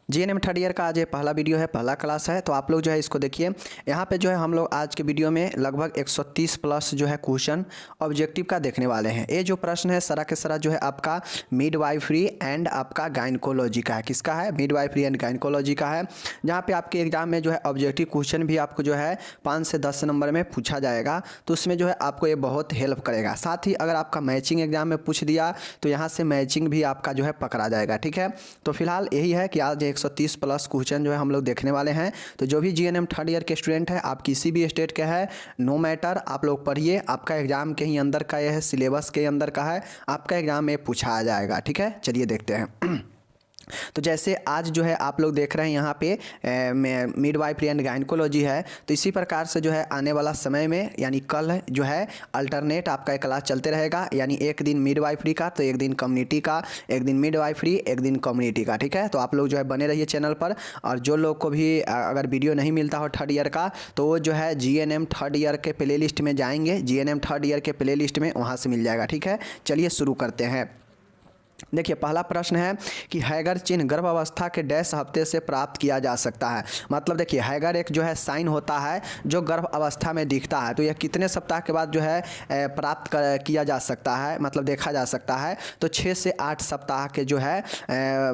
GNM third year का आज ये पहला वीडियो है, पहला क्लास है। तो आप लोग जो है इसको देखिए। यहाँ पे जो है हम लोग आज के वीडियो में लगभग 130 प्लस जो है क्वेश्चन ऑब्जेक्टिव का देखने वाले हैं। ये जो प्रश्न है सारा के सारा जो है आपका मिडवाइफरी एंड आपका गायनकोलॉजी का है। किसका है? मिडवाइफरी एंड गायनकोलॉजी का है। जहाँ पे आपके एग्जाम में जो है ऑब्जेक्टिव क्वेश्चन भी आपको जो है 5 से 10 नंबर में पूछा जाएगा। तो उसमें जो है आपको ये बहुत हेल्प करेगा। साथ ही अगर आपका मैचिंग एग्जाम में पूछ दिया तो यहाँ से मैचिंग भी आपका जो है पकड़ा जाएगा। ठीक है, तो फिलहाल यही है कि आज 130 प्लस क्वेश्चन जो है हम लोग देखने वाले हैं। तो जो भी जीएनएम थर्ड ईयर के स्टूडेंट है, आप किसी भी स्टेट के हैं, नो मैटर, आप लोग पढ़िए। आपका एग्जाम के ही अंदर का यह है, सिलेबस के अंदर का है, आपका एग्जाम में पूछा जाएगा। ठीक है, चलिए देखते हैं। तो जैसे आज जो है आप लोग देख रहे हैं यहाँ पे मिडवाइफरी एंड गायनकोलॉजी है। तो इसी प्रकार से जो है आने वाला समय में यानी कल जो है अल्टरनेट आपका एक क्लास चलते रहेगा। यानी एक दिन मिडवाइफरी का तो एक दिन कम्युनिटी का, एक दिन मिडवाइफरी एक दिन कम्युनिटी का। ठीक है, तो आप लोग जो है बने रहिए चैनल पर। और जो लोग को भी अगर वीडियो नहीं मिलता हो थर्ड ईयर का तो वो जो है जीएनएम थर्ड ईयर के प्ले लिस्ट में जाएंगे। जीएनएम थर्ड ईयर के प्ले लिस्ट में वहाँ से मिल जाएगा। ठीक है, चलिए शुरू करते हैं। देखिए पहला प्रश्न है कि हैगर चिन्ह गर्भावस्था के डैश हफ्ते से प्राप्त किया जा सकता है। मतलब देखिए हैगर एक जो है साइन होता है जो गर्भ अवस्था में दिखता है। तो यह कितने सप्ताह के बाद जो है प्राप्त किया जा सकता है, मतलब देखा जा सकता है। तो 6 से 8 सप्ताह के जो है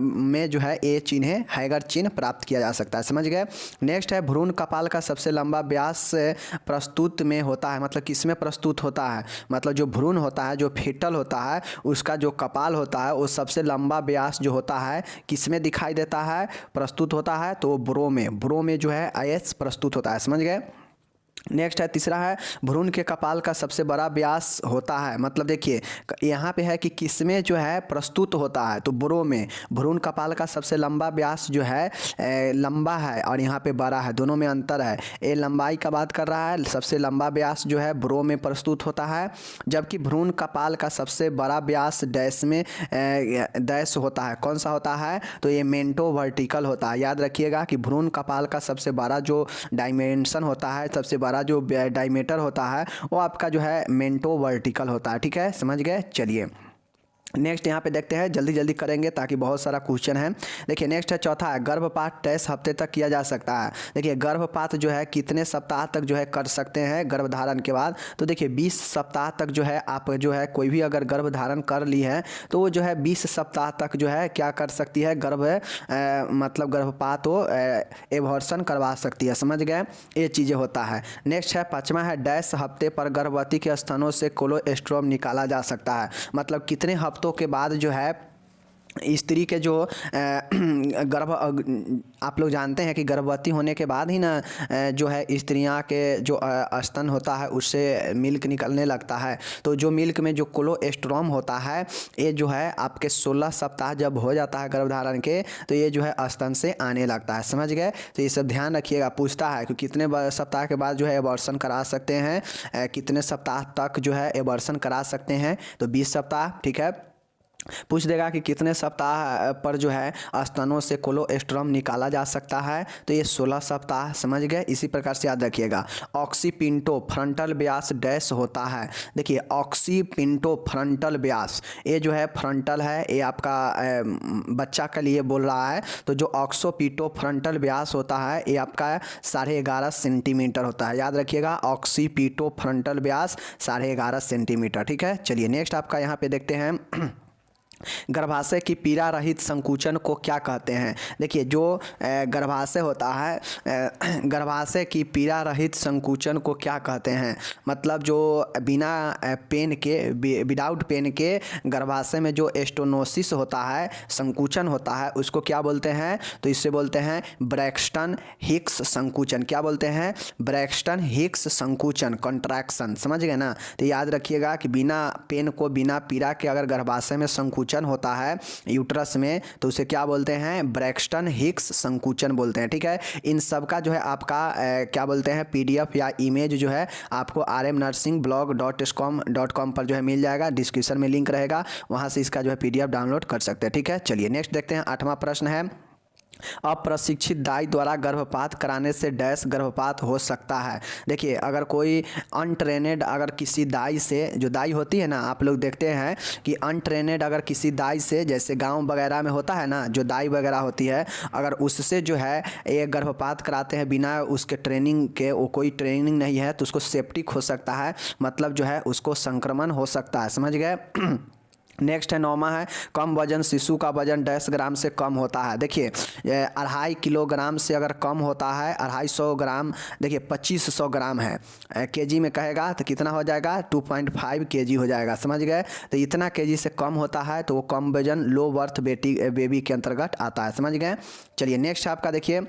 में जो है ये चिन्ह हैगर चिन्ह प्राप्त किया जा सकता है। समझ गए। नेक्स्ट है भ्रूण कपाल का सबसे लंबा व्यास प्रस्तुत में होता है। मतलब किस में प्रस्तुत होता है? मतलब जो भ्रूण होता है, जो फेटल होता है, उसका जो कपाल होता है वो सबसे लंबा व्यास जो होता है किस में दिखाई देता है, प्रस्तुत होता है? तो ब्रो में जो है आईएस प्रस्तुत होता है। समझ गए। नेक्स्ट है तीसरा है भ्रूण के कपाल का सबसे बड़ा व्यास होता है। मतलब देखिए यहाँ पे है कि किसमें जो है प्रस्तुत होता है, तो ब्रो में। भ्रूण कपाल का सबसे लंबा व्यास जो है लंबा है और यहाँ पे बड़ा है, दोनों में अंतर है। ये लंबाई का बात कर रहा है, सबसे लंबा व्यास जो है ब्रो में प्रस्तुत होता है, जबकि भ्रूण कपाल का सबसे बड़ा व्यास डैश में डैश होता है। कौन सा होता है? तो ये मेंटो वर्टिकल होता है। याद रखिएगा कि भ्रूण कपाल का सबसे बड़ा जो डायमेंशन होता है, सबसे बड़ा जो डायमीटर होता है वो आपका जो है मेंटो वर्टिकल होता है। ठीक है, समझ गए। चलिए नेक्स्ट यहाँ पे देखते हैं, जल्दी जल्दी करेंगे ताकि बहुत सारा क्वेश्चन है। देखिए नेक्स्ट है चौथा है गर्भपात 23 हफ्ते तक किया जा सकता है। देखिए गर्भपात जो है कितने सप्ताह तक जो है कर सकते हैं गर्भधारण के बाद? तो देखिए 20 सप्ताह तक जो है आप जो है कोई भी अगर गर्भधारण कर ली है तो वो जो है 20 सप्ताह तक जो है क्या कर सकती है, मतलब गर्भपात हो एबॉर्शन करवा सकती है। समझ गए, ये चीज़ें होता है। नेक्स्ट है पाँचवा है डैश हफ्ते पर गर्भवती के स्तनों से कोलोस्ट्रम निकाला जा सकता है। मतलब कितने हफ्तों के बाद जो है स्त्री के जो गर्भ, आप लोग जानते हैं कि गर्भवती होने के बाद ही ना जो है स्त्रियां के जो स्तन होता है उससे मिल्क निकलने लगता है। तो जो मिल्क में जो कोलोस्ट्रम होता है ये जो है आपके 16 सप्ताह जब हो जाता है गर्भधारण के तो ये जो है स्तन से आने लगता है। समझ गए। तो ये सब ध्यान रखिएगा। पूछता है कि कितने सप्ताह के बाद जो है एबॉर्शन करा सकते हैं, कितने सप्ताह तक जो है एबॉर्शन करा सकते हैं? तो 20 सप्ताह। ठीक है, पूछ देगा कि कितने सप्ताह पर जो है स्तनों से कोलोस्ट्रम निकाला जा सकता है? तो ये 16 सप्ताह। समझ गए। इसी प्रकार से याद रखिएगा। ऑक्सीपिंटो फ्रंटल व्यास डैश होता है। देखिए ऑक्सीपिंटो फ्रंटल व्यास, ये जो है फ्रंटल है, ये आपका बच्चा के लिए बोल रहा है। तो जो ऑक्सोपिटो फ्रंटल व्यास होता है ये आपका 11.5 सेंटीमीटर होता है। याद रखिएगा ऑक्सीपिटो फ्रंटल व्यास 11.5 सेंटीमीटर। ठीक है, चलिए नेक्स्ट आपका यहाँ पे देखते हैं गर्भाशय की पीड़ा रहित संकुचन को क्या कहते हैं? देखिए जो गर्भाशय होता है, गर्भाशय की पीड़ा रहित संकुचन को क्या कहते हैं? मतलब जो बिना पेन के, विदाउट पेन के गर्भाशय में जो एस्टोनोसिस होता है, संकुचन होता है, उसको क्या बोलते हैं? तो इससे बोलते हैं ब्रैक्सटन हिक्स संकुचन। क्या बोलते हैं? ब्रैक्सटन हिक्स संकुचन, कॉन्ट्रैक्शन। समझ गए ना। तो याद रखिएगा कि बिना पेन को, बिना पीड़ा के अगर गर्भाशय में संकुचन होता है यूट्रस में तो उसे क्या बोलते हैं? ब्रैक्सटन हिक्स संकुचन बोलते हैं। ठीक है, इन सब का जो है आपका क्या बोलते हैं पीडीएफ या इमेज जो है आपको rmnursingblog.com पर जो है मिल जाएगा। डिस्क्रिप्शन में लिंक रहेगा, वहां से इसका जो है पीडीएफ डाउनलोड कर सकते हैं। ठीक है, चलिए नेक्स्ट देखते हैं। 8वां प्रश्न है अप्रशिक्षित दाई द्वारा गर्भपात कराने से डैश गर्भपात हो सकता है। देखिए, अगर कोई अनट्रेनेड अगर किसी दाई से, जो दाई होती है ना, आप लोग देखते हैं कि अनट्रेनेड अगर किसी दाई से, जैसे गांव वगैरह में होता है ना, जो दाई वगैरह होती है, अगर उससे जो है ये गर्भपात कराते हैं बिना उसके ट्रेनिंग के, वो कोई ट्रेनिंग नहीं है, तो उसको सेप्टिक हो सकता है, मतलब जो है उसको संक्रमण हो सकता है। समझ गए। नेक्स्ट है 9वां है, कम वजन शिशु का वजन 10 ग्राम से कम होता है। देखिए, 2.5 किलोग्राम से अगर कम होता है, 250 ग्राम, देखिए 2500 ग्राम है, केजी में कहेगा तो कितना हो जाएगा, 2.5 केजी हो जाएगा। समझ गए। तो इतना केजी से कम होता है तो वो कम वजन लो बर्थ बेबी के अंतर्गत आता है। समझ गए। चलिए नेक्स्ट आपका देखिए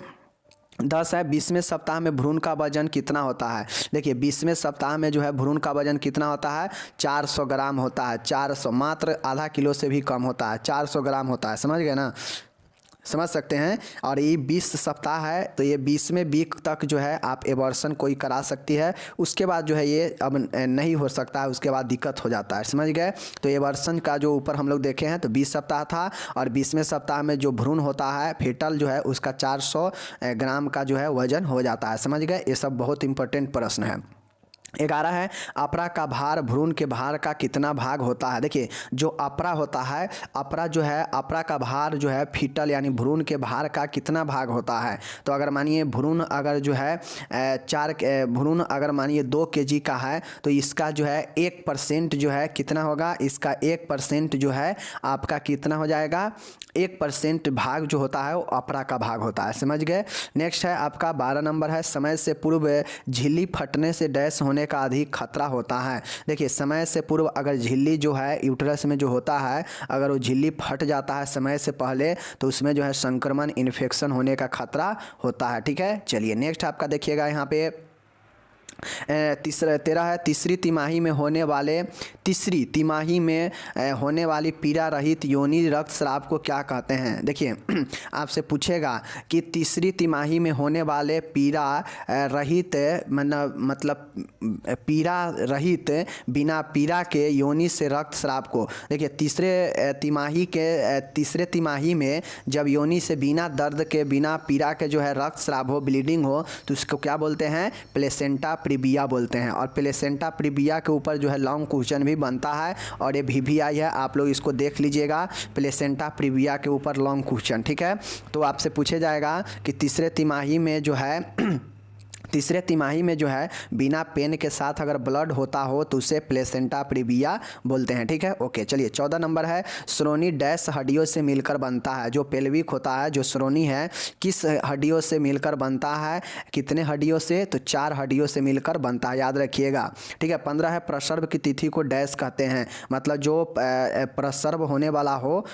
10 है, 20वें सप्ताह में भ्रूण का वजन कितना होता है। देखिए 20वें सप्ताह में जो है भ्रूण का वजन कितना होता है, 400 ग्राम होता है। 400, मात्र आधा किलो से भी कम होता है, 400 ग्राम होता है। समझ गए ना, समझ सकते हैं। और ये 20 सप्ताह है, तो ये 20वें वीक तक जो है आप एबॉर्शन कोई करा सकती है, उसके बाद जो है ये अब नहीं हो सकता है, उसके बाद दिक्कत हो जाता है। समझ गए। तो एबॉर्शन का जो ऊपर हम लोग देखे हैं तो 20 सप्ताह था, और 20वें सप्ताह में जो भ्रूण होता है फेटल जो है उसका 400 ग्राम का जो है वजन हो जाता है। समझ गए। ये सब बहुत इंपॉर्टेंट प्रश्न है। 11 है, अपरा का भार भ्रूण के भार का कितना भाग होता है। देखिए, जो अपरा होता है, अपरा जो है, अपरा का भार जो है फीटल यानी भ्रूण के भार का कितना भाग होता है। तो अगर मानिए भ्रूण अगर जो है भ्रूण अगर मानिए 2 केजी का है, तो इसका जो है 1% जो है कितना होगा, इसका 1% जो है आपका कितना हो जाएगा, 1% भाग जो होता है वो अपरा का भाग होता है। समझ गए। नेक्स्ट है आपका 12 नंबर है, समय से पूर्व झिल्ली फटने से डैश होने का अधिक खतरा होता है। देखिए, समय से पूर्व अगर झिल्ली जो है यूट्रस में जो होता है, अगर वो झिल्ली फट जाता है समय से पहले, तो उसमें जो है संक्रमण इन्फेक्शन होने का खतरा होता है। ठीक है। चलिए नेक्स्ट आपका देखिएगा यहाँ पे 13 है, तीसरी तिमाही में होने वाली पीड़ा रहित योनि रक्तस्राव को क्या कहते हैं। देखिए आपसे पूछेगा कि तीसरी तिमाही में होने वाले पीड़ा रहित मतलब पीड़ा रहित बिना पीड़ा के योनि से रक्तस्राव को। देखिए तीसरे तिमाही में जब योनि से बिना दर्द के, बिना पीड़ा के जो है रक्तस्राव हो, ब्लीडिंग हो, तो उसको क्या बोलते हैं, प्लेसेंटा प्रीविया बोलते हैं। और प्लेसेंटा प्रीविया के ऊपर जो है लॉन्ग क्वेश्चन भी बनता है, और ये VVI है, आप लोग इसको देख लीजिएगा। प्लेसेंटा प्रीविया के ऊपर लॉन्ग क्वेश्चन, ठीक है। तो आपसे पूछे जाएगा कि तीसरे तिमाही में जो है बिना पेन के साथ अगर ब्लड होता हो तो उसे प्लेसेंटा प्रीविया बोलते हैं। ठीक है। ओके। चलिए 14 नंबर है, श्रोणि डैश हड्डियों से मिलकर बनता है। जो पेल्विक होता है, जो श्रोणि है, किस हड्डियों से मिलकर बनता है, कितने हड्डियों से, तो 4 हड्डियों से मिलकर बनता है, याद रखिएगा। ठीक है। 15 है, प्रसव की तिथि को डैश कहते हैं। मतलब जो प्रसव होने वाला हो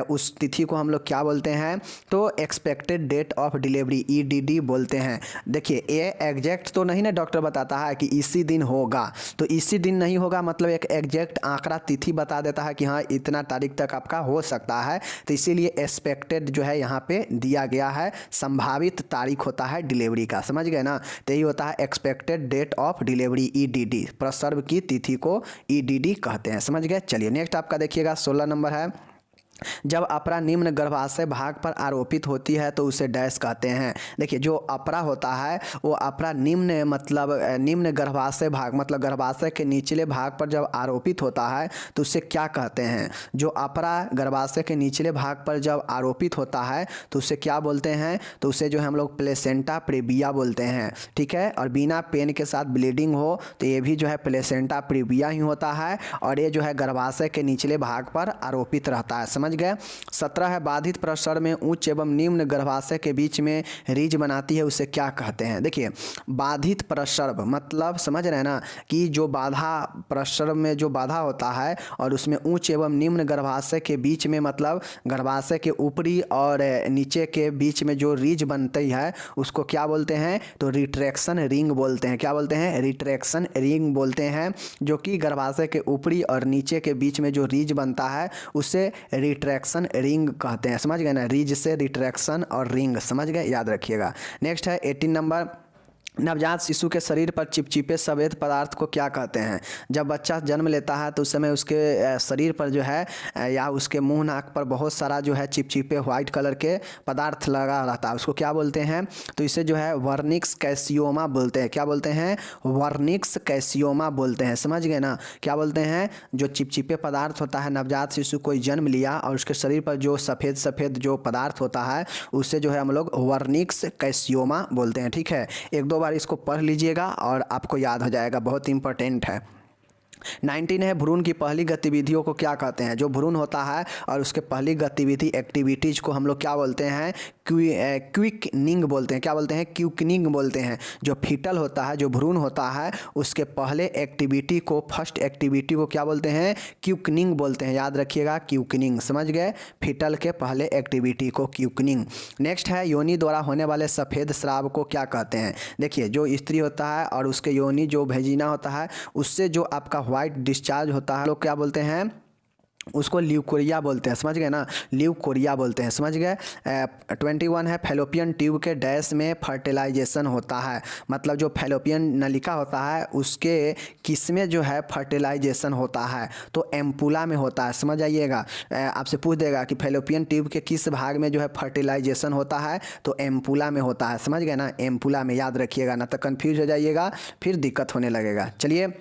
उस तिथि को हम लोग क्या बोलते हैं, तो expected date of delivery, EDD बोलते हैं। देखिए ये एग्जैक्ट तो नहीं ना डॉक्टर बताता है कि इसी दिन होगा, तो इसी दिन नहीं होगा, मतलब एक एग्जैक्ट आंकड़ा तिथि बता देता है कि हाँ इतना तारीख तक आपका हो सकता है। तो इसीलिए एक्सपेक्टेड जो है यहाँ पे दिया गया है, संभावित तारीख होता है डिलीवरी का। समझ गए ना। तो यही होता है expected date of delivery, EDD। प्रसव की तिथि को EDD कहते हैं। समझ गए। चलिए नेक्स्ट आपका देखिएगा 16 नंबर है, जब अपरा निम्न गर्भाशय भाग पर आरोपित होती है तो उसे डैश कहते हैं। देखिए जो अपरा होता है वो अपरा निम्न मतलब निम्न गर्भाशय भाग, मतलब गर्भाशय के निचले भाग पर जब आरोपित होता है तो उसे क्या कहते हैं। जो अपरा गर्भाशय के निचले भाग पर जब आरोपित होता है तो उसे क्या बोलते हैं, तो उसे जो है हम लोग प्लेसेंटा प्रीविया बोलते हैं। ठीक है। और बिना पेन के साथ ब्लीडिंग हो तो ये भी जो है प्लेसेंटा प्रीविया ही होता है, और ये जो है गर्भाशय के निचले भाग पर आरोपित रहता है। समझ गए। 17 है, बाधित प्रसव में उच्च एवं निम्न गर्भाशय के बीच में रीज बनाती है, उसे क्या कहते हैं। देखिए बाधित प्रसव मतलब समझ रहे हैं ना, कि जो बाधा प्रसव में जो बाधा होता है और उसमें उच्च एवं निम्न गर्भाशय के बीच में, मतलब गर्भाशय के ऊपरी और नीचे के बीच में जो रीज बनती है उसको क्या बोलते हैं, तो रिट्रैक्शन रिंग बोलते हैं। क्या बोलते हैं, रिट्रैक्शन रिंग बोलते हैं। जो कि गर्भाशय के ऊपरी और नीचे के बीच में जो रीज बनता है उसे रिट्रैक्शन रिंग कहते हैं। समझ गए ना, रीज से रिट्रैक्शन और रिंग, समझ गए, याद रखिएगा। नेक्स्ट है 18 नंबर, नवजात शिशु के शरीर पर चिपचिपे सफ़ेद पदार्थ को क्या कहते हैं? जब बच्चा जन्म लेता है तो उस समय उसके शरीर पर जो है या उसके मुंह नाक पर बहुत सारा जो है चिपचिपे वाइट कलर के पदार्थ लगा रहता है, उसको क्या बोलते हैं? तो इसे जो है वर्निक्स कैसियोमा बोलते हैं। क्या बोलते हैं? वर्निक्स कैसियोमा बोलते हैं। समझ गए ना? क्या बोलते हैं? जो चिपचिपे पदार्थ होता है, नवजात शिशु कोई जन्म लिया और उसके शरीर पर जो सफ़ेद सफ़ेद जो पदार्थ होता है उससे जो है हम लोग वर्निक्स कैसियोमा बोलते हैं। ठीक है, एक दो बार इसको पढ़ लीजिएगा और आपको याद हो जाएगा, बहुत इंपॉर्टेंट है। 19 है, भ्रूण की पहली गतिविधियों को क्या कहते हैं? जो भ्रूण होता है और उसके पहली गतिविधि एक्टिविटीज़ को हम लोग क्या बोलते हैं? क्विकनिंग बोलते हैं। क्या बोलते हैं? क्विकनिंग बोलते हैं। जो फीटल होता है, जो भ्रूण होता है, उसके पहले एक्टिविटी को, फर्स्ट एक्टिविटी को क्या बोलते हैं? क्विकनिंग बोलते हैं। याद रखिएगा, क्विकनिंग। समझ गए? फीटल के पहले एक्टिविटी को क्विकनिंग। नेक्स्ट है, योनि द्वारा होने वाले सफ़ेद स्राव को क्या कहते हैं? देखिए, जो स्त्री होता है और उसके योनि जो भेजिना होता है उससे जो आपका वाइट डिस्चार्ज होता है, लोग क्या बोलते हैं? उसको ल्यूकोरिया बोलते हैं। समझ गए ना? ल्यूकोरिया बोलते हैं। समझ गए? 21 है, फैलोपियन ट्यूब के डैश में फर्टिलाइजेशन होता है। मतलब जो फैलोपियन नलिका होता है उसके किस में जो है फर्टिलाइजेशन होता है? तो एम्पुला में होता है। समझ आइएगा, आपसे पूछ देगा कि फैलोपियन ट्यूब के किस भाग में जो है फर्टिलाइजेशन होता है? तो एम्पुला में होता है। समझ गए ना? एम्पुला में। याद रखिएगा, ना तो कन्फ्यूज हो जाइएगा, फिर दिक्कत होने लगेगा। चलिए,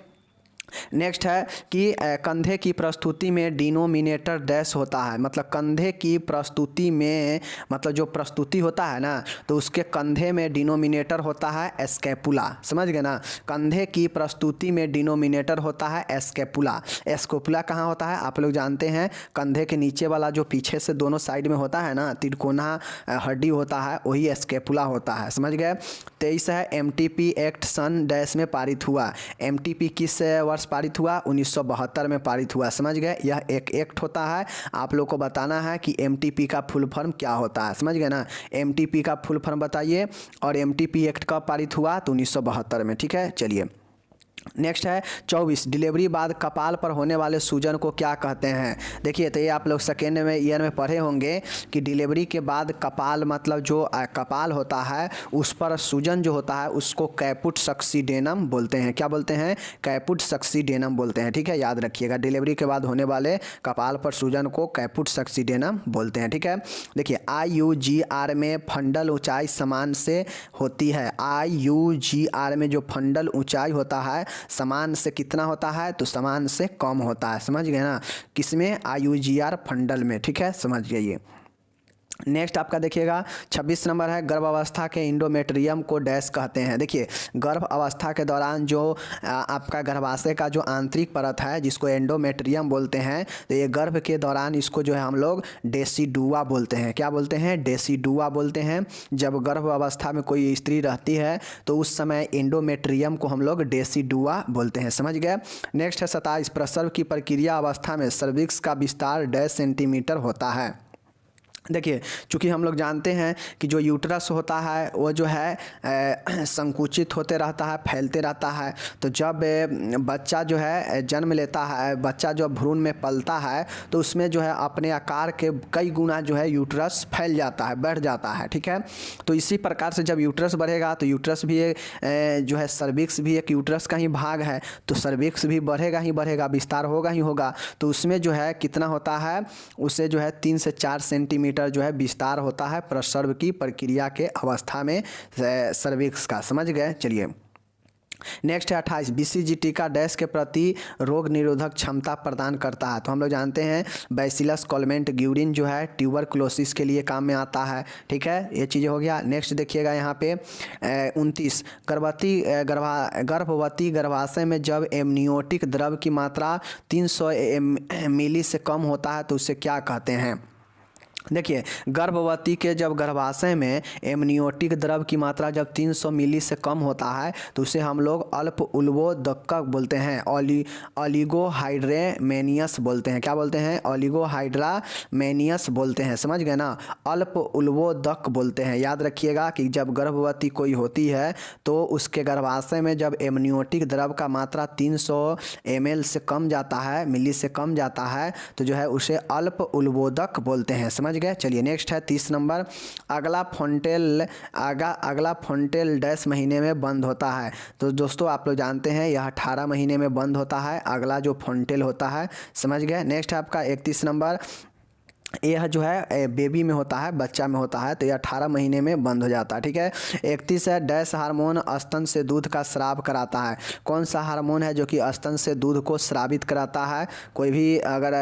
नेक्स्ट है कि कंधे की प्रस्तुति में डिनोमिनेटर डैश होता है। मतलब कंधे की प्रस्तुति में, मतलब जो प्रस्तुति होता है ना, तो उसके कंधे में डिनोमिनेटर होता है एस्केपुला। समझ गए ना? कंधे की प्रस्तुति में डिनोमिनेटर होता है एस्केपुला। एस्केपुला कहाँ होता है? आप लोग जानते हैं, कंधे के नीचे वाला जो पीछे से दोनों साइड में होता है ना, तिरकोना हड्डी होता है, वही एस्केपुला होता है। समझ गए? 23 है, एमटीपी एक्ट सन डैश में पारित हुआ। एमटीपी किस वर्ष पारित हुआ? 1972 में पारित हुआ। समझ गए? यह एक एक्ट होता है, आप लोग को बताना है कि एमटीपी का फुल फॉर्म क्या होता है। समझ गए ना? एमटीपी का फुल फॉर्म बताइए, और एमटीपी एक्ट कब पारित हुआ? तो 1972 में। ठीक है, चलिए। नेक्स्ट है 24, डिलीवरी बाद कपाल पर होने वाले सूजन को क्या कहते हैं? देखिए, तो ये आप लोग सेकेंड में ईयर में पढ़े होंगे कि डिलीवरी के बाद कपाल, मतलब जो कपाल होता है उस पर सूजन जो होता है उसको कैपुट सक्सीडेनम बोलते हैं। क्या बोलते हैं? कैपुट सक्सीडेनम बोलते हैं। ठीक है, याद रखिएगा, डिलीवरी के बाद होने वाले कपाल पर सूजन को कैपुट सक्सीडेनम बोलते हैं। ठीक है, देखिए, IUGR में फंडल ऊंचाई समान से होती है। IUGR में जो फंडल ऊंचाई होता है समान से कितना होता है? तो समान से कम होता है। समझ गए ना? किसमें? IUGR फंडल में। ठीक है, समझ गए। नेक्स्ट आपका देखिएगा 26 नंबर है, गर्भ अवस्था के इंडोमेट्रियम को डैश कहते हैं। देखिए, गर्भ अवस्था के दौरान जो आपका गर्भाशय का जो आंतरिक परत है जिसको एंडोमेट्रियम बोलते हैं, तो ये गर्भ के दौरान इसको जो है हम लोग डेसिडुआ बोलते हैं। क्या बोलते हैं? डेसिडुआ बोलते हैं। जब गर्भ अवस्था में कोई स्त्री रहती है तो उस समय एंडोमेट्रियम को हम लोग डेसिडुआ बोलते हैं। समझ गए? नेक्स्ट है 27, प्रसव की प्रक्रिया अवस्था में सर्विक्स का विस्तार डैश सेंटीमीटर होता है। देखिए, चूँकि हम लोग जानते हैं कि जो यूट्रस होता है वो जो है संकुचित होते रहता है, फैलते रहता है। तो जब बच्चा जो है जन्म लेता है, बच्चा जब भ्रूण में पलता है तो उसमें जो है अपने आकार के कई गुना जो है यूट्रस फैल जाता है, बढ़ जाता है। ठीक है, तो इसी प्रकार से जब यूट्रस बढ़ेगा तो यूट्रस भी जो है सर्विक्स भी एक यूट्रस का ही भाग है, तो सर्विक्स भी बढ़ेगा ही बढ़ेगा, विस्तार होगा ही होगा। तो उसमें जो है कितना होता है? उससे जो है 3 से 4 सेंटीमीटर जो है विस्तार होता है प्रसव की प्रक्रिया के अवस्था में सर्विक्स का। समझ गए? चलिए, नेक्स्ट है 28, BCG टीका डैश के प्रति रोग निरोधक क्षमता प्रदान करता है। तो हम लोग जानते हैं बैसिलस कॉलमेंट ग्यूरिन जो है ट्यूबरकुलोसिस के लिए काम में आता है। ठीक है, ये चीज़ें हो गया। नेक्स्ट देखिएगा यहाँ पे 29, गर्भवती गर्भाशय में जब एमनियोटिक द्रव की मात्रा 300 मिली से कम होता है तो उसे क्या कहते हैं? देखिए, गर्भवती के जब गर्भाशय में एमनियोटिक द्रव की मात्रा जब 300 मिली से कम होता है तो उसे हम लोग अल्प उल्बोदक बोलते हैं, ओलिगोहाइड्रेमेनियस बोलते हैं। क्या बोलते हैं? ओलिगोहाइड्रामेनियस बोलते हैं। समझ गए ना? अल्प उल्बोदक बोलते हैं। याद रखिएगा कि जब गर्भवती कोई होती है तो उसके गर्भाशय में जब एमनियोटिक द्रव का मात्रा 300 ml से कम जाता है, मिली से कम जाता है, तो जो है उसे अल्प उल्बोदक बोलते हैं। समझ समझ गए। चलिए नेक्स्ट है 30 नंबर, अगला फोंटेल डैश महीने में बंद होता है। तो दोस्तों आप लोग जानते हैं यह 18 महीने में बंद होता है, अगला जो फोंटेल होता है, समझ गए। नेक्स्ट है आपका 31 नंबर, यह जो है बेबी में होता है, बच्चा में होता है, तो यह 18 महीने में बंद हो जाता है, ठीक है। 31 है, डैश हार्मोन स्तन से दूध का स्राव कराता है। कौन सा हार्मोन है जो कि स्तन से दूध को स्रावित कराता है? कोई भी अगर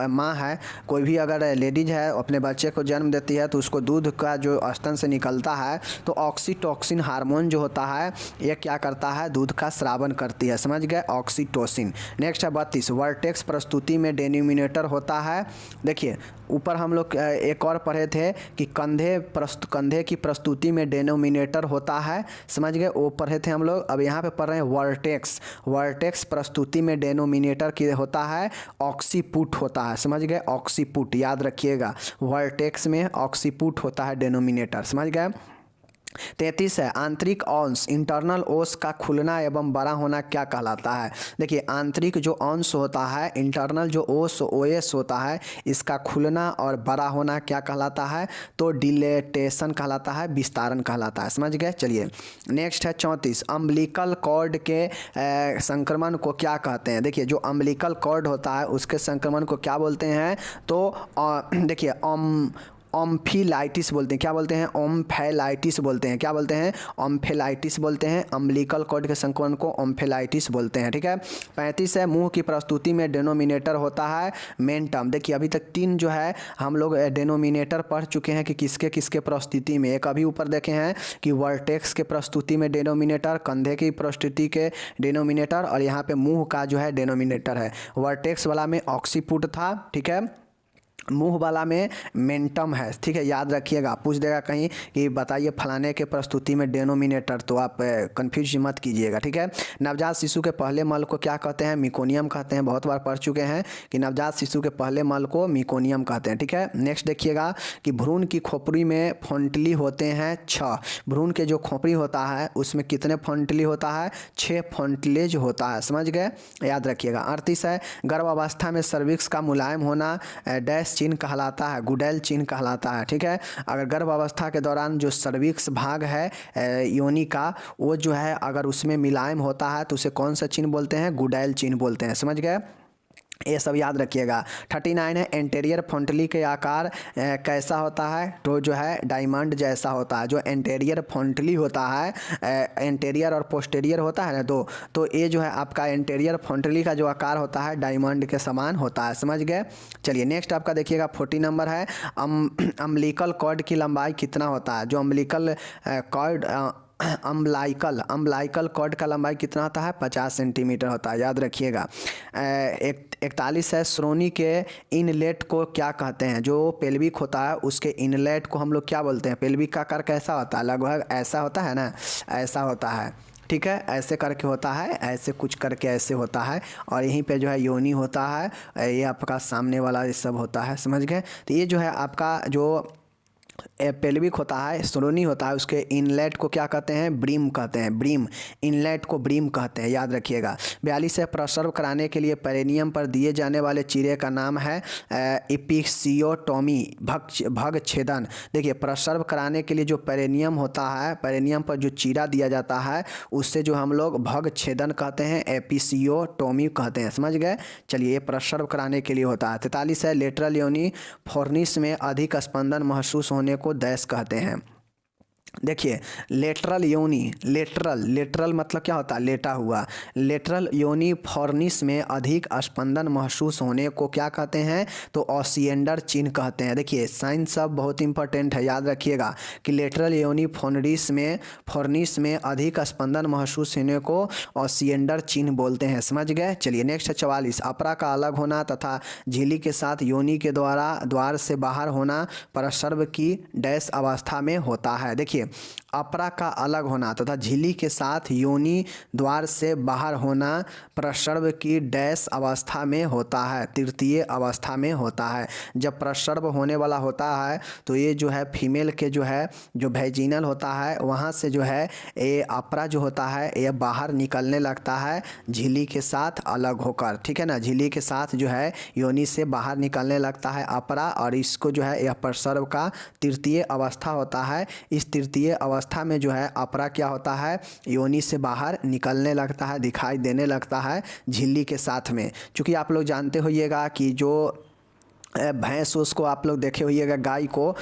माँ है, कोई भी अगर लेडीज है अपने बच्चे को जन्म देती है तो उसको दूध का जो स्तन से निकलता है तो ऑक्सीटोसिन हार्मोन जो होता है ये क्या करता है? दूध का स्रावन करती है, समझ गए, ऑक्सीटोसिन। नेक्स्ट है 32, वर्टेक्स प्रस्तुति में डेनोमिनेटर होता है। देखिए ऊपर हम लोग एक और पढ़े थे कि कंधे की प्रस्तुति में डेनोमिनेटर होता है, समझ गए, वो पढ़े थे हम लोग। अब यहाँ पे पढ़ रहे हैं वर्टेक्स प्रस्तुति में डेनोमिनेटर की होता है ऑक्सीपुट होता है, समझ गए, ऑक्सीपुट याद रखिएगा, वर्टेक्स में ऑक्सीपुट होता है डेनोमिनेटर, समझ गए। 33 है, आंतरिक अंश इंटरनल ओस का खुलना एवं बड़ा होना क्या कहलाता है? देखिए आंतरिक जो अंश होता है, इंटरनल जो ओएस होता है, इसका खुलना और बड़ा होना क्या कहलाता है? तो डिलेटेशन कहलाता है, विस्तारण कहलाता है, समझ गए। चलिए नेक्स्ट है 34, अम्बिलिकल कॉर्ड के संक्रमण को क्या कहते हैं? देखिए जो अम्बिलिकल कॉर्ड होता है उसके संक्रमण को क्या बोलते हैं? तो देखिए ओम्फिलाइटिस बोलते हैं, क्या बोलते हैं? ओम्फेलाइटिस बोलते हैं, क्या बोलते हैं? ओम्फेलाइटिस बोलते हैं, अम्बिलिकल कॉर्ड के संक्रमण को ओम्फेलाइटिस बोलते हैं, ठीक है। 35 है, मुंह की प्रस्तुति में डेनोमिनेटर होता है मेंटम। देखिए अभी तक 3 जो है हम लोग डेनोमिनेटर पढ़ चुके हैं कि किसके किसके प्रस्तुति में। एक अभी ऊपर देखे हैं कि वर्टेक्स के प्रस्तुति में डेनोमिनेटर, कंधे की प्रस्तुति के डेनोमिनेटर, और यहाँ पे मुंह का जो है डेनोमिनेटर है। वर्टेक्स वाला में ऑक्सीपुट था, ठीक है, मुंह वाला में मेंटम है, ठीक है, याद रखिएगा। पूछ देगा कहीं कि बताइए फलाने के प्रस्तुति में डेनोमिनेटर, तो आप कंफ्यूज मत कीजिएगा, ठीक है। नवजात शिशु के पहले मल को क्या कहते हैं? मिकोनियम कहते हैं, बहुत बार पढ़ चुके हैं कि नवजात शिशु के पहले मल को मिकोनियम कहते हैं, ठीक है। नेक्स्ट देखिएगा कि भ्रूण की खोपड़ी में फोंटली होते हैं 6। भ्रूण के जो खोपड़ी होता है उसमें कितने फोंटली होता है? 6 फोंटलेज होता है, समझ गए, याद रखिएगा। 38 है, गर्भावस्था में सर्विक्स का मुलायम होना डैश चिन्ह कहलाता है, गुडेल चिन्ह कहलाता है, ठीक है। अगर गर्भावस्था के दौरान जो सर्विक्स भाग है योनि का, वो जो है अगर उसमें मुलायम होता है तो उसे कौन सा चिन्ह बोलते हैं? गुडेल चिन्ह बोलते हैं, समझ गए, ये सब याद रखिएगा। 39 है, एंटेरियर फोंटली के आकार कैसा होता है? तो जो है डायमंड जैसा होता है। जो एंटेरियर फोंटली होता है, एंटेरियर और पोस्टेरियर होता है ना, तो ये जो है आपका एंटेरियर फोंटली का जो आकार होता है डायमंड के समान होता है, समझ गए। चलिए नेक्स्ट आपका देखिएगा 40 नंबर है, अम्बिलिकल कॉर्ड की लंबाई कितना होता है? जो अम्बिलिकल कॉर्ड अम्बलाइकल कॉर्ड का लंबाई कितना होता है? 50 सेंटीमीटर होता है, याद रखिएगा। 41 है, श्रोणि के इनलेट को क्या कहते हैं? जो पेल्विक होता है उसके इनलेट को हम लोग क्या बोलते हैं? पेल्विक का आकार कैसा होता है? लगभग ऐसा होता है ना, ऐसा होता है, ठीक है, ऐसे करके होता है, ऐसे कुछ करके ऐसे होता है, और यहीं पे जो है योनि होता है, ये आपका सामने वाला ये सब होता है, समझ गए। तो ये जो है आपका जो पेल्विक होता है, श्रोणि होता है, उसके इनलेट को क्या कहते हैं? ब्रीम कहते हैं, ब्रीम, इनलेट को ब्रीम कहते हैं, याद रखिएगा। 42 है, प्रसव कराने के लिए पेरिनियम पर दिए जाने वाले चीरे का नाम है एपिसियोटोमी, भग छेदन। देखिए प्रसव कराने के लिए जो पेरिनियम होता है, पेरिनियम पर जो चीरा दिया जाता है उससे जो हम लोग भग छेदन कहते हैं, एपिसियोटोमी कहते हैं, समझ गए। चलिए ये प्रसव कराने के लिए होता है। 43 है, लेटरल योनि फोर्निस में अधिक स्पंदन महसूस होने को डैश कहते हैं? देखिए लेटरल योनि, लेटरल मतलब क्या होता है? लेटा हुआ। लेटरल योनि फॉर्निस में अधिक स्पंदन महसूस होने को क्या कहते हैं? तो ऑसिएंडर चिन्ह कहते हैं। देखिए साइन सब बहुत इंपॉर्टेंट है, याद रखिएगा कि लेटरल योनि फॉर्निस में अधिक स्पंदन महसूस होने को ऑसिएंडर चिन्ह बोलते हैं, समझ गए। चलिए नेक्स्ट है 44, अपरा का अलग होना तथा झिल्ली के साथ योनि के द्वार से बाहर होना प्रसव की डैश अवस्था में होता है। देखिए अपरा का अलग होना तथा झिल्ली के साथ योनि द्वार से बाहर होना प्रसर्व की डैश अवस्था में होता है, तृतीय अवस्था में होता है। जब प्रसर्व होने वाला होता है तो ये जो है फीमेल के जो है जो वैजिनल होता है वहाँ से जो है ये अपरा जो होता है ये बाहर निकलने लगता है झिल्ली के साथ अलग होकर, ठीक है ना। झिल्ली के साथ जो है योनि से बाहर निकलने लगता है अपरा, और इसको जो है यह प्रसर्व का तृतीय अवस्था होता है। इस तृतीय अवस्था में जो है अपरा क्या होता है योनि से बाहर निकलने लगता है, दिखाई देने लगता है झिल्ली के साथ में। चूँकि आप लोग जानते होइएगा कि जो भैंस उसको आप लोग देखे होइएगा गाय को,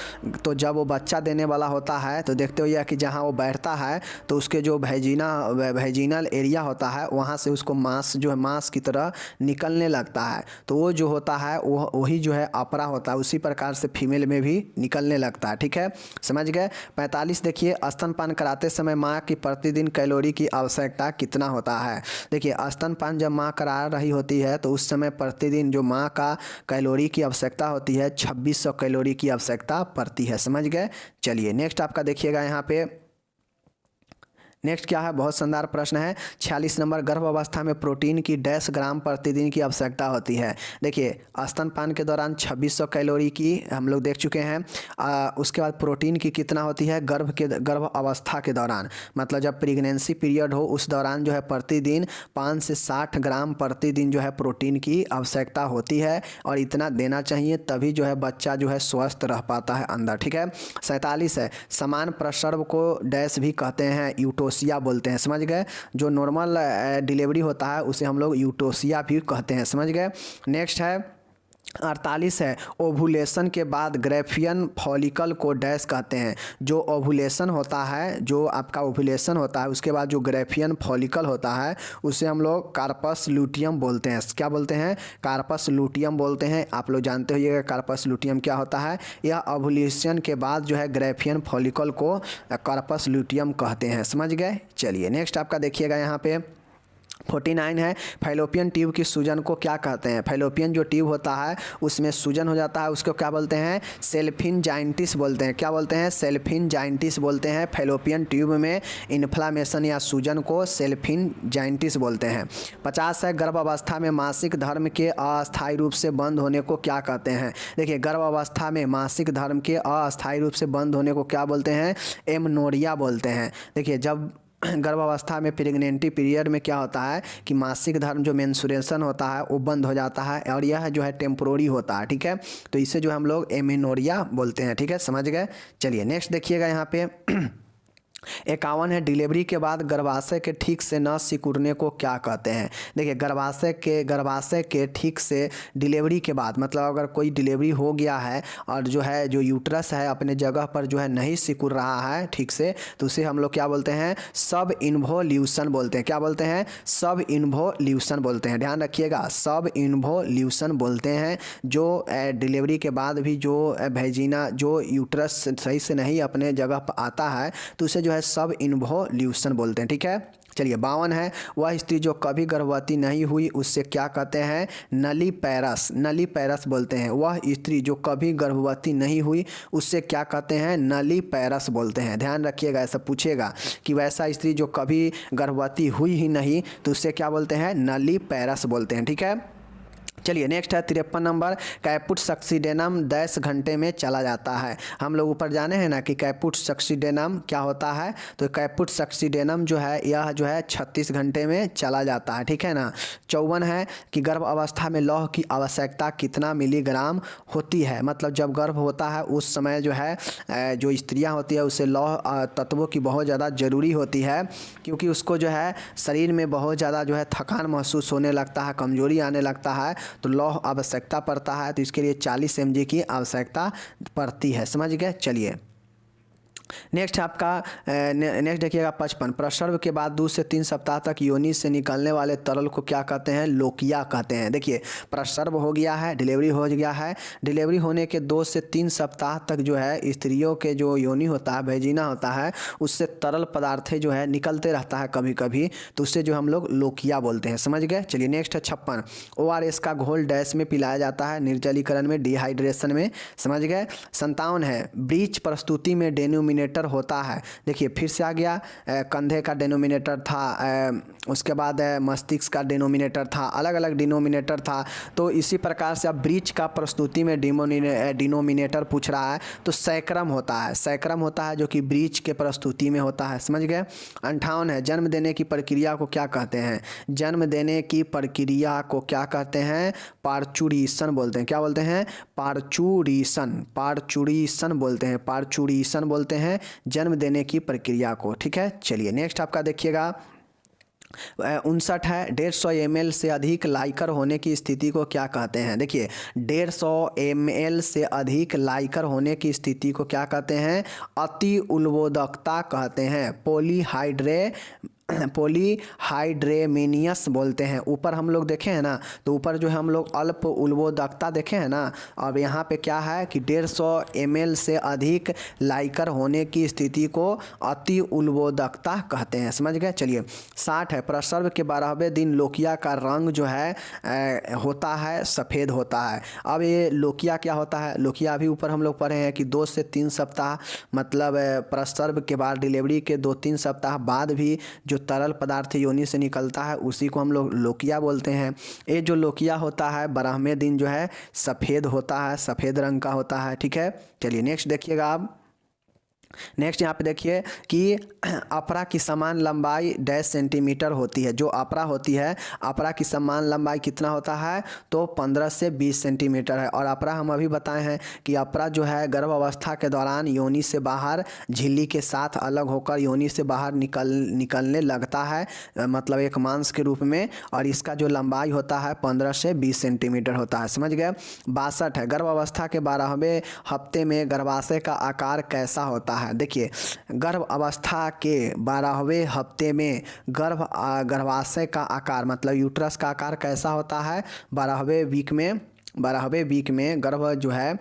तो जब वो बच्चा देने वाला होता है तो देखते होइएगा कि जहाँ वो बैठता है तो उसके जो वैजिनल एरिया होता है वहाँ से उसको मांस जो है मांस की तरह निकलने लगता है, तो वो जो होता है वो वही जो है अपरा होता है। उसी प्रकार से फीमेल में भी निकलने लगता है, ठीक है, समझ गए। 45 देखिए, स्तनपान कराते समय माँ की प्रतिदिन कैलोरी की आवश्यकता कितना होता है। देखिए स्तनपान जब माँ करा रही होती है तो उस समय प्रतिदिन जो माँ का कैलोरी की आवश्यकता होती है 2600 कैलोरी की आवश्यकता पड़ती है, समझ गए। चलिए नेक्स्ट आपका देखिएगा यहाँ पे नेक्स्ट क्या है, बहुत शानदार प्रश्न है। 46 नंबर, गर्भ अवस्था में प्रोटीन की डैश ग्राम प्रतिदिन की आवश्यकता होती है। देखिए स्तनपान के दौरान 2600 कैलोरी की हम लोग देख चुके हैं। उसके बाद प्रोटीन की कितना होती है गर्भ अवस्था के दौरान, मतलब जब प्रेगनेंसी पीरियड हो उस दौरान जो है प्रतिदिन 5 से 60 ग्राम प्रतिदिन जो है प्रोटीन की आवश्यकता होती है, और इतना देना चाहिए तभी जो है बच्चा जो है स्वस्थ रह पाता है अंदर, ठीक है। 47 है, समान प्रसर्व को डैश भी कहते हैं, यूटोसिया बोलते हैं, समझ गए। जो नॉर्मल डिलीवरी होता है उसे हम लोग यूटोसिया भी कहते हैं, समझ गए। नेक्स्ट है 48 है, ओवुलेशन के बाद ग्रेफियन फॉलिकल को डैश कहते हैं। जो ओवुलेशन होता है, जो आपका ओवुलेशन होता है उसके बाद जो ग्रेफियन फॉलिकल होता है उसे हम लोग कार्पस लूटियम बोलते हैं। क्या बोलते हैं? कार्पस लूटियम बोलते हैं। आप लोग जानते होइएगा कार्पस लूटियम क्या होता है। यह ओवुलेशन के बाद जो है ग्रेफियन फॉलिकल को कार्पस लूटियम कहते हैं, समझ गए। चलिए नेक्स्ट आपका देखिएगा यहाँ पे 49 है, फैलोपियन ट्यूब की सूजन को क्या कहते हैं। फैलोपियन जो ट्यूब होता है उसमें सूजन हो जाता है, उसको क्या बोलते हैं? सेल्फिनजाइटिस बोलते हैं। क्या बोलते हैं? सेल्फिनजाइटिस बोलते हैं। फैलोपियन ट्यूब में इन्फ्लामेशन या सूजन को सेल्फिनजाइटिस बोलते हैं। 50 है, गर्भ अवस्था में मासिक धर्म के अस्थायी रूप से बंद होने को क्या कहते हैं। देखिए गर्भ अवस्था में मासिक धर्म के अस्थायी रूप से बंद होने को क्या बोलते हैं? एमनोरिया बोलते हैं। देखिए जब गर्भावस्था में प्रेगनेंटी पीरियड में क्या होता है कि मासिक धर्म जो मेंस्ट्रुएशन होता है वो बंद हो जाता है, और यह जो है टेम्पोररी होता है, ठीक है। तो इसे जो हम लोग एमेनोरिया बोलते हैं, ठीक है, समझ गए। चलिए नेक्स्ट देखिएगा यहाँ पे 51 है, डिलीवरी के बाद गर्भाशय के ठीक से न सिकुड़ने को क्या कहते हैं। देखिए गर्भाशय के ठीक से डिलीवरी के बाद, मतलब अगर कोई डिलीवरी हो गया है और जो यूट्रस है अपने जगह पर जो है नहीं सिकुड़ रहा है ठीक से, तो उसे हम लोग क्या बोलते हैं? सब इन्वोल्यूशन बोलते हैं। क्या बोलते हैं? सब इन्वोल्यूशन बोलते हैं। ध्यान रखिएगा, सब इन्वोल्यूशन बोलते हैं। जो डिलीवरी के बाद भी जो वेजिना जो यूट्रस सही से नहीं अपने जगह पर आता है तो उसे है सब इन्वोल्यूशन बोलते हैं, ठीक है। चलिए 52 है, वह स्त्री जो कभी गर्भवती नहीं हुई उससे क्या कहते हैं? नलीपैरस। नलीपैरस बोलते हैं। वह स्त्री जो कभी गर्भवती नहीं हुई उससे क्या कहते हैं? नलीपैरस बोलते हैं। ध्यान रखिएगा, ऐसा पूछेगा कि वैसा स्त्री जो कभी गर्भवती हुई ही नहीं तो उससे क्या बोलते हैं? नलीपैरस बोलते हैं, ठीक है। चलिए नेक्स्ट है 53 नंबर, कैपुट सक्सीडेनम 10 घंटे में चला जाता है। हम लोग ऊपर जाने हैं ना कि कैपुट सक्सीडेनम क्या होता है, तो कैपुट सक्सीडेनम जो है यह जो है 36 घंटे में चला जाता है, ठीक है ना। 54 है कि गर्भ अवस्था में लौह की आवश्यकता कितना मिलीग्राम होती है। मतलब जब गर्भ होता है उस समय जो है जो स्त्रियाँ होती है उसे लौह तत्वों की बहुत ज़्यादा ज़रूरी होती है, क्योंकि उसको जो है शरीर में बहुत ज़्यादा जो है थकान महसूस होने लगता है, कमजोरी आने लगता है, तो लौह आवश्यकता पड़ता है। तो इसके लिए 40 mg की आवश्यकता पड़ती है, समझ गए। चलिए नेक्स्ट आपका नेक्स्ट देखिएगा 55, प्रसव के बाद 2 से 3 सप्ताह तक योनि से निकलने वाले तरल को क्या कहते हैं? लोकिया कहते हैं। देखिए प्रसव हो गया है, डिलीवरी हो गया है, डिलीवरी होने के 2 से 3 सप्ताह तक जो है स्त्रियों के जो योनि होता है, वेजिना होता है, उससे तरल पदार्थ जो है निकलते रहता है कभी कभी, तो उससे जो हम लोग लोकिया बोलते हैं, समझ गए। चलिए नेक्स्ट है 56, ORS का घोल डैश में पिलाया जाता है, निर्जलीकरण में, डिहाइड्रेशन में, समझ गए। 57 है, ब्रीच प्रस्तुति में डेनोमिनेटर डिनोमिनेटर होता है। देखिए फिर से आ गया, कंधे का डिनोमिनेटर था, उसके बाद मस्तिष्क का डिनोमिनेटर था, अलग अलग डिनोमिनेटर था। तो इसी प्रकार से अब ब्रीच का प्रस्तुति में डिनोमिनेटर पूछ रहा है तो सैक्रम होता है, सैक्रम होता है जो कि ब्रीच के प्रस्तुति में होता है। समझ गए। 58 है, जन्म देने की प्रक्रिया को क्या कहते हैं? जन्म देने की प्रक्रिया को क्या कहते हैं? पार्चुरेशन बोलते हैं। क्या बोलते हैं? पार्चुरेशन, पार्चुरेशन बोलते हैं, पार्चुरेशन बोलते हैं जन्म देने की प्रक्रिया को। ठीक है, चलिए नेक्स्ट आपका देखिएगा 59 है, 150 ml से अधिक लाइकर होने की स्थिति को क्या कहते हैं? देखिए 150 ml से अधिक लाइकर होने की स्थिति को क्या कहते हैं? अति उल्बोधकता कहते हैं, पॉलीहाइड्रेमिनियस बोलते हैं। ऊपर हम लोग देखे हैं ना, तो ऊपर जो है हम लोग अल्प उल्बोधकता देखे हैं ना, अब यहाँ पे क्या है कि 150 ml से अधिक लाइकर होने की स्थिति को अति उल्बोधकता कहते हैं। समझ गए। चलिए 60 है, प्रसव के 12वें दिन लोकिया का रंग जो है होता है सफ़ेद होता है। अब ये लोकिया क्या होता है? लोकिया अभी ऊपर हम लोग पढ़े हैं कि 2 से 3 सप्ताह मतलब प्रसव के बाद डिलीवरी के 2-3 सप्ताह बाद भी जो तरल पदार्थ योनि से निकलता है उसी को हम लोग लोकिया बोलते हैं। ये जो लोकिया होता है 12वें दिन जो है सफ़ेद होता है, सफ़ेद रंग का होता है। ठीक है, चलिए नेक्स्ट देखिएगा आप। नेक्स्ट यहाँ पे देखिए कि अपरा की समान लंबाई 10 सेंटीमीटर होती है। जो अपरा होती है, अपरा की समान लंबाई कितना होता है? तो 15 से 20 सेंटीमीटर है। और अपरा हम अभी बताए हैं कि अपरा जो है गर्भ अवस्था के दौरान योनि से बाहर झिल्ली के साथ अलग होकर योनि से बाहर निकलने लगता है, मतलब एक मांस के रूप में, और इसका जो लंबाई होता है 15 से 20 सेंटीमीटर होता है। समझ गए। 62 है, गर्भ अवस्था के 12वें हफ्ते में गर्भाशय का आकार कैसा होता है? देखिए गर्भ अवस्था के 12वें हफ्ते में गर्भाशय का आकार मतलब यूट्रस का आकार कैसा होता है? 12वें वीक में गर्भ जो है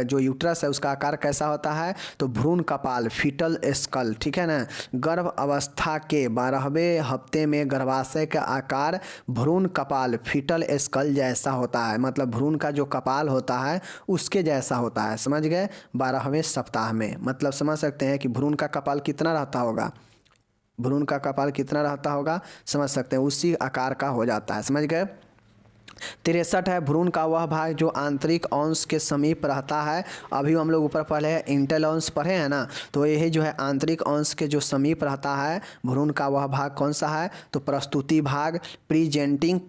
जो यूट्रस है उसका आकार कैसा होता है? तो भ्रूण कपाल, फीटल स्कल। ठीक है ना। गर्भ अवस्था के 12वें हफ्ते में गर्भाशय का आकार भ्रूण कपाल, फीटल स्कल जैसा होता है, मतलब भ्रूण का जो कपाल होता है उसके जैसा होता है। समझ गए। 12वें सप्ताह में मतलब समझ सकते हैं कि भ्रूण का कपाल कितना रहता होगा, भ्रूण का कपाल कितना रहता होगा समझ सकते हैं, उसी आकार का हो जाता है। समझ गए। 63 है, भ्रूण का वह भाग जो आंतरिक अंश के समीप रहता है। अभी हम लोग ऊपर पढ़े हैं इंटेल अंश पढ़े हैं ना, तो यही जो है आंतरिक अंश के जो समीप रहता है भ्रूण का वह भाग कौन सा है? तो प्रस्तुति भाग, प्रीजेंटिंग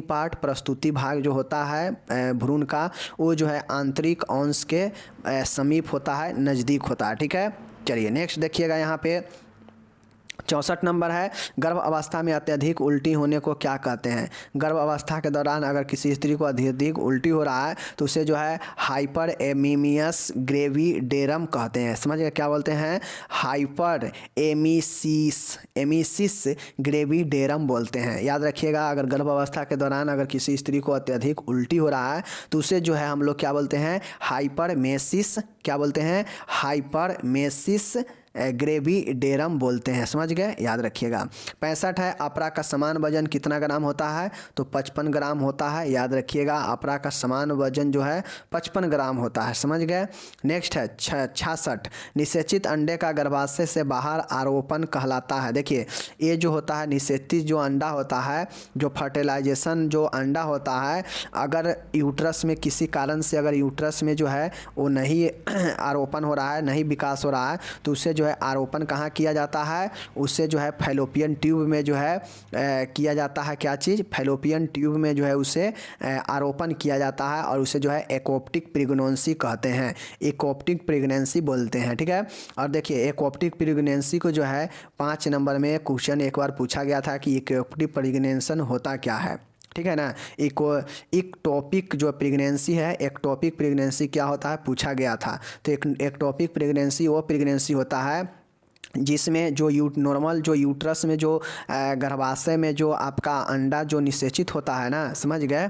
पार्ट प्रस्तुति भाग जो होता है भ्रूण का, वो जो है आंतरिक अंश के समीप होता है, नज़दीक होता है। ठीक है, चलिए नेक्स्ट देखिएगा यहाँ पे 64 नंबर है, गर्भ अवस्था में अत्यधिक उल्टी होने को क्या कहते हैं? गर्भ अवस्था के दौरान अगर किसी स्त्री को अत्यधिक उल्टी हो रहा है तो उसे जो है हाइपर एमीमियस ग्रेविडेरम कहते हैं। समझिए क्या बोलते हैं? हाइपर एमिसिस ग्रेविडेरम बोलते हैं। याद रखिएगा, अगर गर्भ अवस्था के दौरान अगर किसी स्त्री को अत्यधिक उल्टी हो रहा है तो उसे जो है हम लोग क्या बोलते हैं? हाइपरमेसिस, क्या बोलते हैं? हाइपरमेसिस ग्रेविडेरम बोलते हैं। समझ गए, याद रखिएगा। 65 है, अपरा का समान वजन कितना ग्राम होता है? तो 55 ग्राम होता है। याद रखिएगा, अपरा का समान वजन जो है 55 ग्राम होता है। समझ गए। नेक्स्ट है 66, निषेचित अंडे का गर्भाशय से बाहर आरोपण कहलाता है। देखिए ये जो होता है निषेचित जो अंडा होता है, जो फर्टिलाइजेशन जो अंडा होता है, अगर यूट्रस में किसी कारण से अगर यूट्रस में जो है वो नहीं आरोपण हो रहा है, नहीं विकास हो रहा है, तो उसे जो है आरोपण कहाँ किया जाता है? उससे जो है फैलोपियन ट्यूब में जो है किया जाता है। क्या चीज़? फैलोपियन ट्यूब में जो है उसे आरोपण किया जाता है और उसे जो है एकोप्टिक प्रेगनेंसी कहते हैं, एकोप्टिक प्रेगनेंसी बोलते हैं। ठीक है। और देखिए एकोप्टिक प्रेगनेंसी को जो है 5 नंबर में क्वेश्चन एक बार पूछा गया था कि एकोप्टिक प्रेगनेंसी होता क्या है। ठीक है ना। एक्टोपिक जो प्रेगनेंसी है, एक्टोपिक प्रेगनेंसी क्या होता है पूछा गया था। तो एक्टोपिक प्रेगनेंसी वो प्रेगनेंसी होता है जिसमें जो नॉर्मल जो यूट्रस में जो गर्भाशय में जो आपका अंडा जो निषेचित होता है ना, समझ गए,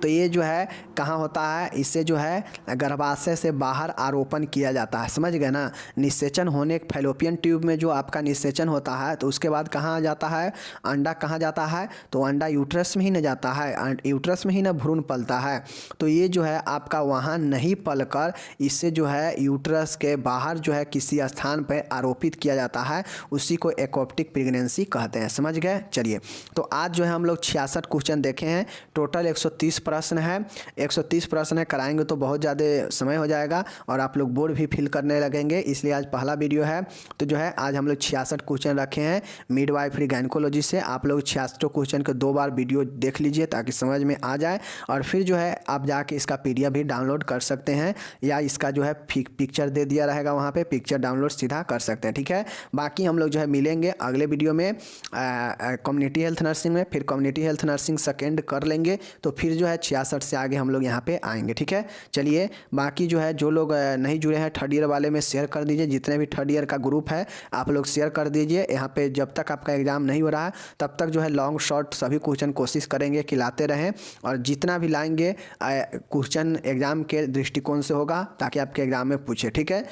तो ये जो है कहाँ होता है, इससे जो है गर्भाशय से बाहर आरोपण किया जाता है, समझ गए ना। निषेचन होने फैलोपियन ट्यूब में जो आपका निषेचन होता है तो उसके बाद कहाँ जाता है, अंडा कहाँ जाता है, तो अंडा यूट्रस में ही न जाता है, यूट्रस में ही न भ्रूण पलता है। तो ये जो है आपका वहाँ नहीं पलकर इससे जो है यूट्रस के बाहर जो है किसी स्थान पर आरोपित किया जाता है, उसी को एक्टोपिक प्रेगनेंसी कहते हैं, समझ गए। चलिए, तो आज जो है हम लोग 66 क्वेश्चन देखे हैं। टोटल 130 प्रश्न है, 130 प्रश्न है, कराएंगे तो बहुत ज़्यादा समय हो जाएगा और आप लोग बोर्ड भी फिल करने लगेंगे, इसलिए आज पहला वीडियो है। तो जो है आज हम लोग 66 क्वेश्चन रखे हैं मिडवाइफरी गायनेकोलॉजी से। आप लोग 66 क्वेश्चन के 2 बार वीडियो देख लीजिए ताकि समझ में आ जाए, और फिर जो है आप जाके इसका PDF भी डाउनलोड कर सकते हैं, या इसका जो है पिक्चर दे दिया रहेगा वहाँ पे, पिक्चर डाउनलोड सीधा कर सकते हैं, ठीक है। बाकी हम लोग जो है मिलेंगे अगले वीडियो में कम्युनिटी हेल्थ नर्सिंग में, फिर कम्युनिटी हेल्थ नर्सिंग सेकेंड कर लेंगे, तो फिर जो है 66 से आगे हम लोग यहाँ पे आएंगे, ठीक है। चलिए, बाकी जो है जो लोग नहीं जुड़े हैं थर्ड ईयर वाले में शेयर कर दीजिए, जितने भी थर्ड ईयर का ग्रुप है आप लोग शेयर कर दीजिए। यहाँ पे जब तक आपका एग्ज़ाम नहीं हो रहा है तब तक जो है लॉन्ग शॉर्ट सभी क्वेश्चन कोशिश करेंगे कि लाते रहें, और जितना भी लाएंगे क्वेश्चन एग्ज़ाम के दृष्टिकोण से होगा ताकि आपके एग्ज़ाम में पूछे, ठीक है।